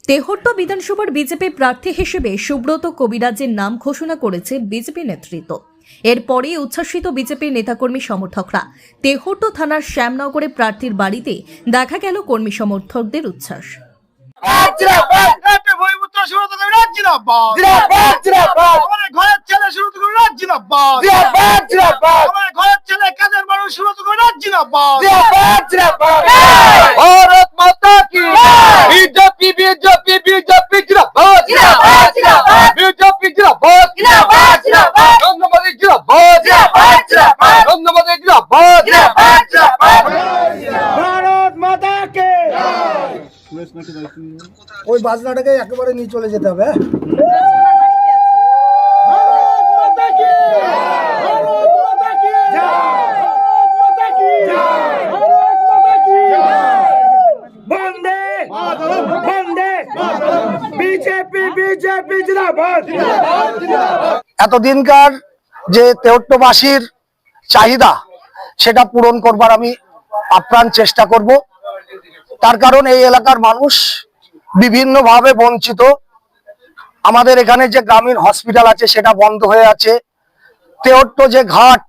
তেহট্ট বিধানসভার বিজেপি প্রার্থী হিসেবে সুব্রত কবিরাজের নাম ঘোষণা করেছে বিজেপি নেতৃত্ব। এরপরে উচ্ছ্বসিত বিজেপির নেতাকর্মী সমর্থকরা তেহট্ট থানার শ্যামনগরে প্রার্থীর বাড়িতে দেখা গেল কর্মী সমর্থকদের উচ্ছ্বাস। भारत माता की बीजेपी बीजेपी बीजेपी जिंदाबाद जिंदाबाद जिंदाबाद बीजेपी जिंदाबाद जिंदाबाद जिंदाबाद नरेंद्र मोदी जिंदाबाद जिंदाबाद जिंदाबाद नरेंद्र मोदी जिंदाबाद जिंदाबाद जिंदाबाद भारत माता के ওই বাজনাটাকে একেবারে নিয়ে চলে যেতে হবে। भारत माता की भारत माता की भारत माता की भारत माता की वंदे वंदे बीजेपी बीजेपी जिंदाबाद जिंदाबाद। এতদিনকার যে তেহট্টবাসীর চাহিদা সেটা পূরণ করবার আমি আপ্রাণ চেষ্টা করব। তার কারণ এই এলাকার মানুষ বিভিন্নভাবে বঞ্চিত। আমাদের এখানে যে গ্রামীণ হসপিটাল আছে সেটা বন্ধ হয়ে আছে। তেহট্ট যে ঘাট,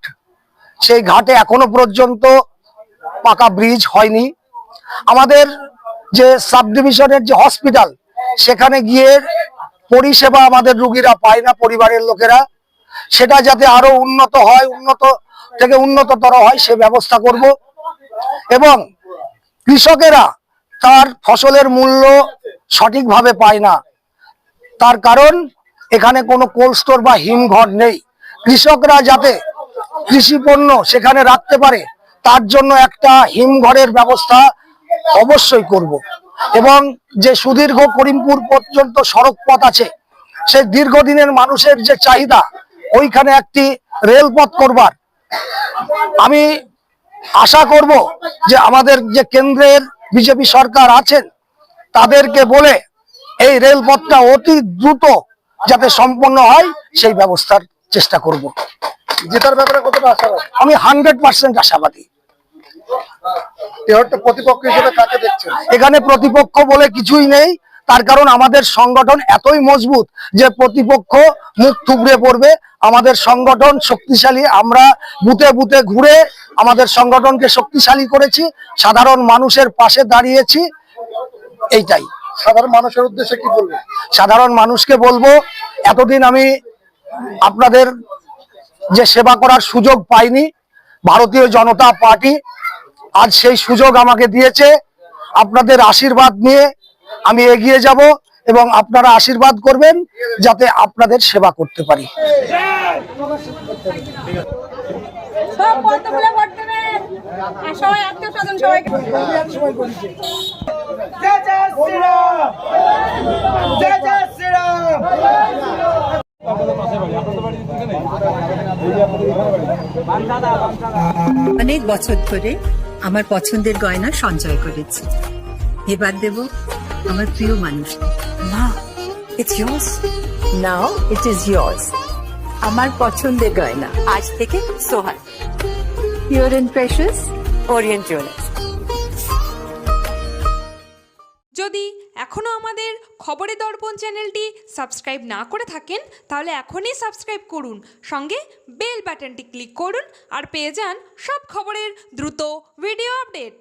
সেই ঘাটে এখনো পর্যন্ত পাকা ব্রিজ হয়নি। আমাদের যে সাব ডিভিশনের যে হসপিটাল, সেখানে গিয়ে পরিষেবা আমাদের রোগীরা পায় না, পরিবারের লোকেরা। সেটা যাতে আরো উন্নত হয়, উন্নত থেকে উন্নততর হয়, সে ব্যবস্থা করব। এবং কৃষকেরা তার ফসলের মূল্য সঠিকভাবে পায় না, তার কারণ এখানে কোনো কোল্ড স্টোর বা হিমঘর নেই। কৃষকরা যাতে কৃষি পণ্য সেখানে রাখতে পারে, তার জন্য একটা হিমঘরের ব্যবস্থা অবশ্যই করব। এবং যে সুদীর্ঘ করিমপুর পর্যন্ত সড়ক পথ আছে, সেই দীর্ঘদিনের মানুষের যে চাহিদা, ওইখানে একটি রেলপথ করবার আমি আশা করব যে আমাদের যে কেন্দ্রের বিজেপি সরকার আছেন তাদেরকে বলে এই রেলপথটা অতি দ্রুত যাতে সম্পন্ন হয় সেই ব্যবস্থার চেষ্টা করব। জেতার ব্যাপারে কতটা আশাবাদী? আমি 100% আশাবাদী। তেহট্ট প্রতিপক্ষ হিসেবে কাকে দেখছেন? এখানে প্রতিপক্ষ বলে কিছুই নেই, তার কারণ আমাদের সংগঠন এতই মজবুত যে প্রতিপক্ষ মুখ থুবড়ে পড়বে। আমাদের সংগঠন শক্তিশালী, আমরা বুথে বুথে ঘুরে আমাদের সংগঠনকে শক্তিশালী করেছি, সাধারণ মানুষের পাশে দাঁড়িয়েছি। এইটাই সাধারণ মানুষের উদ্দেশ্যে কি বলবেন? সাধারণ মানুষকে বলবো, এতদিন আমি আপনাদের যে সেবা করার সুযোগ পাইনি, ভারতীয় জনতা পার্টি আজ সেই সুযোগ আমাকে দিয়েছে। আপনাদের আশীর্বাদ নিয়ে আমি এগিয়ে যাব এবং আপনারা আশীর্বাদ করবেন যাতে আপনাদের সেবা করতে পারি। সব পদ্মফুলে ভোট দেবেন আর সবাই আত্মীয়-স্বজন সবাইকে জয় জয় শ্রীরাম, জয় জয় শ্রীরাম। অনেক বছর ধরে আমার পছন্দের গয়না সঞ্চয় করেছি, এবার দেব আমার প্রিয় মানুষ। না, it's yours now, it is yours. আমার পছন্দের গয়না আজ থেকে Sohan, pure and precious Orient jewellers. যদি এখনও আমাদের খবরের দর্পণ চ্যানেলটি সাবস্ক্রাইব না করে থাকেন তাহলে এখনই সাবস্ক্রাইব করুন, সঙ্গে বেল বাটনটি ক্লিক করুন আর পেয়ে যান সব খবরের দ্রুত ভিডিও আপডেট।